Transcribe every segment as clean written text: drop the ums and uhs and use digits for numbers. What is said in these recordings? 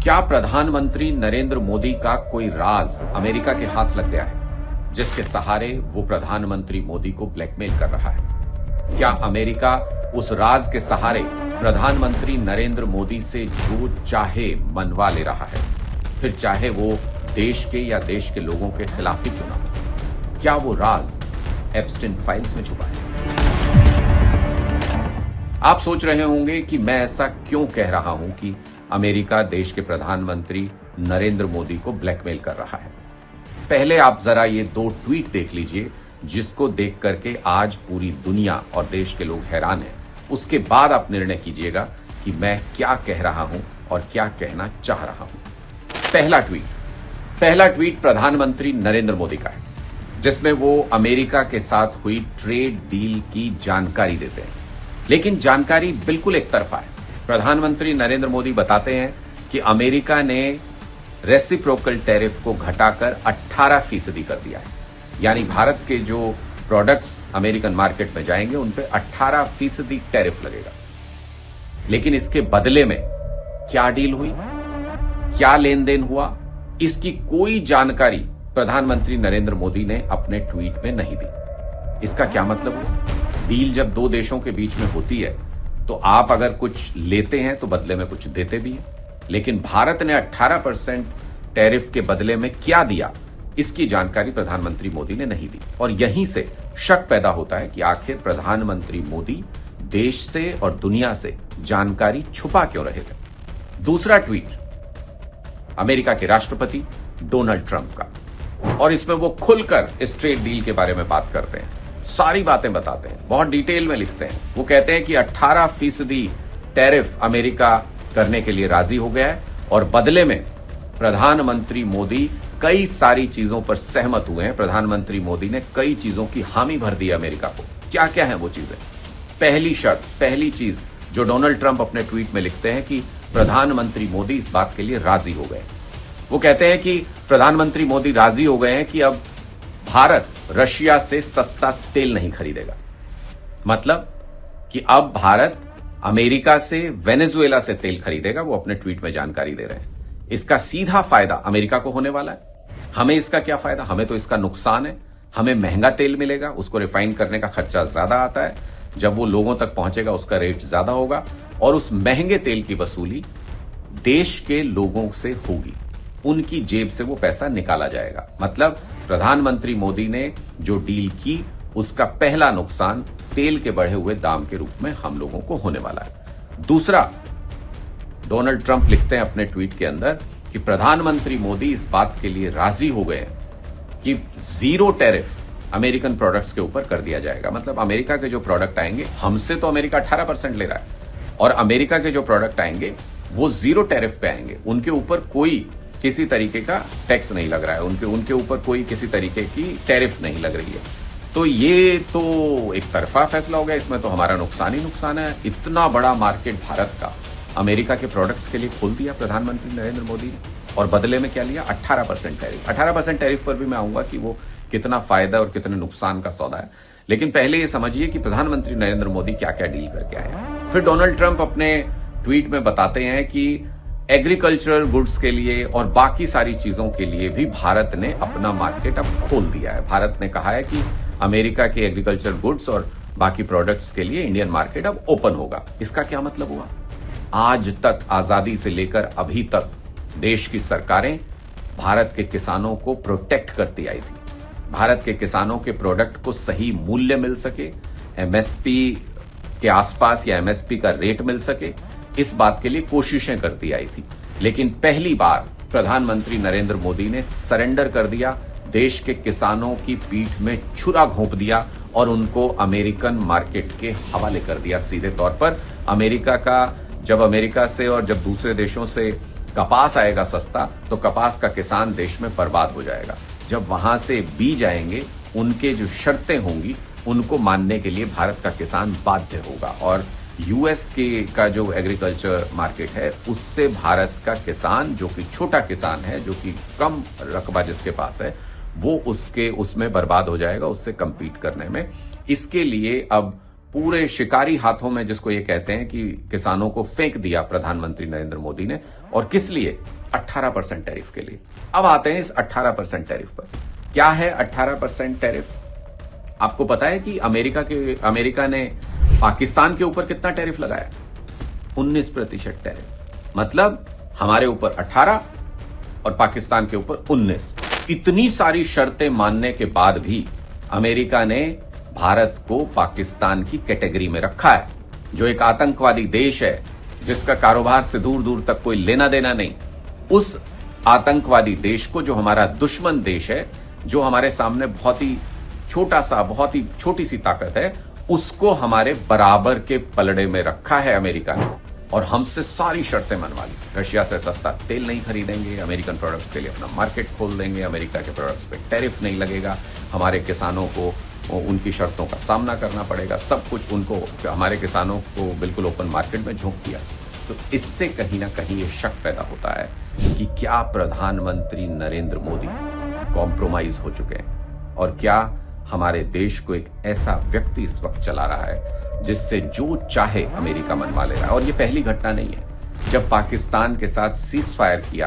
क्या प्रधानमंत्री नरेंद्र मोदी का कोई राज अमेरिका के हाथ लग गया है, जिसके सहारे वो प्रधानमंत्री मोदी को ब्लैकमेल कर रहा है? क्या अमेरिका उस राज के सहारे प्रधानमंत्री नरेंद्र मोदी से जो चाहे मनवा ले रहा है, फिर चाहे वो देश के या देश के लोगों के खिलाफ ही क्यों ना हो? क्या वो राज एप्स्टीन फाइल्स में छुपा है? आप सोच रहे होंगे कि मैं ऐसा क्यों कह रहा हूं कि अमेरिका देश के प्रधानमंत्री नरेंद्र मोदी को ब्लैकमेल कर रहा है। पहले आप जरा ये 2 ट्वीट देख लीजिए, जिसको देख करके आज पूरी दुनिया और देश के लोग हैरान हैं। उसके बाद आप निर्णय कीजिएगा कि मैं क्या कह रहा हूं और क्या कहना चाह रहा हूं। पहला ट्वीट प्रधानमंत्री नरेंद्र मोदी का है, जिसमें वो अमेरिका के साथ हुई ट्रेड डील की जानकारी देते हैं, लेकिन जानकारी बिल्कुल एक तरफा है। प्रधानमंत्री नरेंद्र मोदी बताते हैं कि अमेरिका ने रेसिप्रोकल टैरिफ को घटाकर 18% कर दिया है, यानी भारत के जो प्रोडक्ट्स अमेरिकन मार्केट में जाएंगे उन पे 18% टैरिफ लगेगा। लेकिन इसके बदले में क्या डील हुई, क्या लेन देन हुआ, इसकी कोई जानकारी प्रधानमंत्री नरेंद्र मोदी ने अपने ट्वीट में नहीं दी। इसका क्या मतलब हुआ? डील जब 2 देशों के बीच में होती है तो आप अगर कुछ लेते हैं तो बदले में कुछ देते भी हैं, लेकिन भारत ने 18% टैरिफ के बदले में क्या दिया, इसकी जानकारी प्रधानमंत्री मोदी ने नहीं दी। और यहीं से शक पैदा होता है कि आखिर प्रधानमंत्री मोदी देश से और दुनिया से जानकारी छुपा क्यों रहे थे। दूसरा ट्वीट अमेरिका के राष्ट्रपति डोनाल्ड ट्रंप का, और इसमें वो खुलकर इस ट्रेड डील के बारे में बात करते हैं, सारी बातें बताते हैं, बहुत डिटेल में लिखते हैं। वो कहते हैं कि 18% टैरिफ अमेरिका करने के लिए राजी हो गया है और बदले में प्रधानमंत्री मोदी कई सारी चीजों पर सहमत हुए हैं। प्रधानमंत्री मोदी ने कई चीजों की हामी भर दी अमेरिका को। क्या क्या है वो चीजें? पहली शर्त, पहली चीज जो डोनाल्ड ट्रंप अपने ट्वीट में लिखते हैं कि प्रधानमंत्री मोदी इस बात के लिए राजी हो गए। वो कहते हैं कि प्रधानमंत्री मोदी राजी हो गए हैं कि अब भारत रशिया से सस्ता तेल नहीं खरीदेगा। मतलब कि अब भारत अमेरिका से, वेनेजुएला से तेल खरीदेगा। वो अपने ट्वीट में जानकारी दे रहे हैं। इसका सीधा फायदा अमेरिका को होने वाला है। हमें इसका क्या फायदा? हमें तो इसका नुकसान है। हमें महंगा तेल मिलेगा, उसको रिफाइन करने का खर्चा ज्यादा आता है, जब वो लोगों तक पहुंचेगा उसका रेट ज्यादा होगा, और उस महंगे तेल की वसूली देश के लोगों से होगी, उनकी जेब से वो पैसा निकाला जाएगा। मतलब प्रधानमंत्री मोदी ने जो डील की उसका पहला नुकसान तेल के बढ़े हुए दाम के रूप में हम लोगों को होने वाला है। दूसरा, डोनाल्ड ट्रंप लिखते हैं अपने ट्वीट के अंदर कि प्रधानमंत्री मोदी इस बात के लिए राजी हो गए हैं कि 0 टैरिफ अमेरिकन प्रोडक्ट्स के ऊपर कर दिया जाएगा। मतलब अमेरिका के जो प्रोडक्ट आएंगे, हमसे तो अमेरिका 18% ले रहा है, और अमेरिका के जो प्रोडक्ट आएंगे वो 0 टैरिफ पे आएंगे। उनके ऊपर कोई किसी तरीके का टैक्स नहीं लग रहा है, उनके ऊपर कोई किसी तरीके की टैरिफ नहीं लग रही है। तो ये तो एक तरफा फैसला हो गया, इसमें तो हमारा नुकसान ही नुकसान है। इतना बड़ा मार्केट भारत का अमेरिका के प्रोडक्ट्स के लिए खोल दिया प्रधानमंत्री नरेंद्र मोदी ने, और बदले में क्या लिया? 18% टैरिफ। 18% टैरिफ पर भी मैं आऊंगा कि वो कितना फायदा और कितने नुकसान का सौदा है, लेकिन पहले ये समझिए कि प्रधानमंत्री नरेंद्र मोदी क्या क्या डील करके आए हैं। फिर डोनाल्ड ट्रंप अपने ट्वीट में बताते हैं कि एग्रीकल्चरल गुड्स के लिए और बाकी सारी चीजों के लिए भी भारत ने अपना मार्केट अब खोल दिया है। भारत ने कहा है कि अमेरिका के एग्रीकल्चरल गुड्स और बाकी प्रोडक्ट्स के लिए इंडियन मार्केट अब ओपन होगा। इसका क्या मतलब हुआ? आज तक, आजादी से लेकर अभी तक, देश की सरकारें भारत के किसानों को प्रोटेक्ट करती आई थी। भारत के किसानों के प्रोडक्ट को सही मूल्य मिल सके, एमएसपी के आसपास या एमएसपी का रेट मिल सके, इस बात के लिए कोशिशें करती आई थी। लेकिन पहली बार प्रधानमंत्री नरेंद्र मोदी ने सरेंडर कर दिया, देश के किसानों की पीठ में छुरा घोंप दिया और उनको अमेरिकन मार्केट के हवाले कर दिया। सीधे तौर पर अमेरिका से और जब दूसरे देशों से कपास आएगा सस्ता, तो कपास का किसान देश में बर्बाद हो जाएगा। जब वहां से बीज आएंगे, उनके जो शर्तें होंगी उनको मानने के लिए भारत का किसान बाध्य होगा, और यूएस का जो एग्रीकल्चर मार्केट है उससे भारत का किसान, जो कि छोटा किसान है, जो कि कम रकबा जिसके पास है, वो उसमें बर्बाद हो जाएगा, उससे कंपीट करने में। इसके लिए अब पूरे शिकारी हाथों में, जिसको ये कहते हैं कि किसानों को फेंक दिया प्रधानमंत्री नरेंद्र मोदी ने। और किस लिए? 18% टैरिफ के लिए। अब आते हैं इस 18% टैरिफ पर। क्या है 18% टैरिफ? आपको पता है कि अमेरिका ने पाकिस्तान के ऊपर कितना टैरिफ लगाया? 19% टैरिफ। मतलब हमारे ऊपर 18 और पाकिस्तान के ऊपर 19। इतनी सारी शर्तें मानने के बाद भी अमेरिका ने भारत को पाकिस्तान की कैटेगरी में रखा है, जो एक आतंकवादी देश है, जिसका कारोबार से दूर दूर तक कोई लेना देना नहीं। उस आतंकवादी देश को, जो हमारा दुश्मन देश है, जो हमारे सामने बहुत ही छोटी सी ताकत है, उसको हमारे बराबर के पलड़े में रखा है अमेरिका ने। और हमसे सारी शर्तें मनवा ली। रशिया से सस्ता तेल नहीं खरीदेंगे, अमेरिकन प्रोडक्ट्स के लिए अपना मार्केट खोल देंगे, अमेरिका के प्रोडक्ट्स पे टैरिफ नहीं लगेगा, हमारे किसानों को उनकी शर्तों का सामना करना पड़ेगा, सब कुछ उनको, हमारे किसानों को बिल्कुल ओपन मार्केट में झोंक दिया। तो इससे कहीं ना कहीं ये शक पैदा होता है कि क्या प्रधानमंत्री नरेंद्र मोदी कॉम्प्रोमाइज हो चुके हैं, और क्या हमारे देश को एक ऐसा व्यक्ति इस वक्त चला रहा है जिससे जो चाहे अमेरिका मनवा ले रहा है। और ये पहली घटना नहीं है। जब पाकिस्तान के साथ सीज फायर किया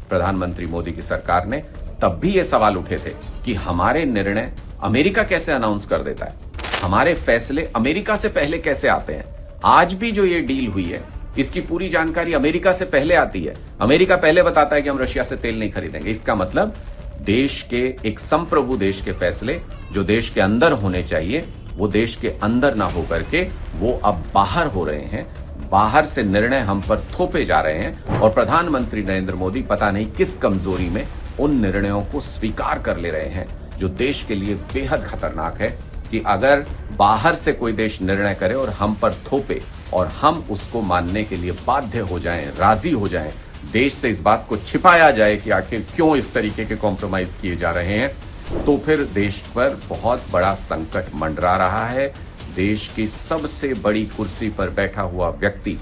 प्रधानमंत्री मोदी की सरकार ने, तब भी ये सवाल उठे थे कि हमारे निर्णय अमेरिका कैसे अनाउंस कर देता है, हमारे फैसले अमेरिका से पहले कैसे आते हैं। आज भी जो ये डील हुई है, इसकी पूरी जानकारी अमेरिका से पहले आती है। अमेरिका पहले बताता है कि हम रशिया से तेल नहीं खरीदेंगे। इसका मतलब देश के एक संप्रभु देश के फैसले जो देश के अंदर होने चाहिए, वो देश के अंदर ना होकर के वो अब बाहर हो रहे हैं। बाहर से निर्णय हम पर थोपे जा रहे हैं, और प्रधानमंत्री नरेंद्र मोदी पता नहीं किस कमजोरी में उन निर्णयों को स्वीकार कर ले रहे हैं, जो देश के लिए बेहद खतरनाक है। कि अगर बाहर से कोई देश निर्णय करे और हम पर थोपे, और हम उसको मानने के लिए बाध्य हो जाएं, राजी हो जाएं, देश से इस बात को छिपाया जाए कि आखिर क्यों इस तरीके के कॉम्प्रोमाइज किए जा रहे हैं, तो फिर देश पर बहुत बड़ा संकट मंडरा रहा है। देश की सबसे बड़ी कुर्सी पर बैठा हुआ व्यक्ति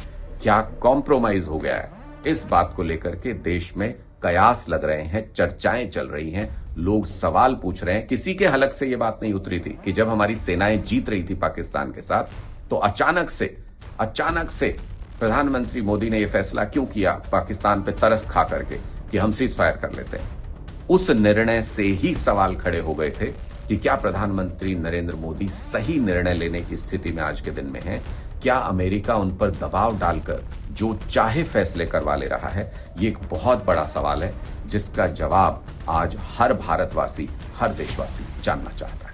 क्या कॉम्प्रोमाइज हो गया है, इस बात को लेकर के देश में कयास लग रहे हैं, चर्चाएं चल रही हैं, लोग सवाल पूछ रहे हैं। किसी के हलक से यह बात नहीं उतरी थी कि जब हमारी सेनाएं जीत रही थी पाकिस्तान के साथ, तो अचानक से प्रधानमंत्री मोदी ने यह फैसला क्यों किया पाकिस्तान पे तरस खा करके कि हम सीज फायर कर लेते हैं। उस निर्णय से ही सवाल खड़े हो गए थे कि क्या प्रधानमंत्री नरेंद्र मोदी सही निर्णय लेने की स्थिति में आज के दिन में है। क्या अमेरिका उन पर दबाव डालकर जो चाहे फैसले करवा ले रहा है। ये एक बहुत बड़ा सवाल है जिसका जवाब आज हर भारतवासी, हर देशवासी जानना चाहता है।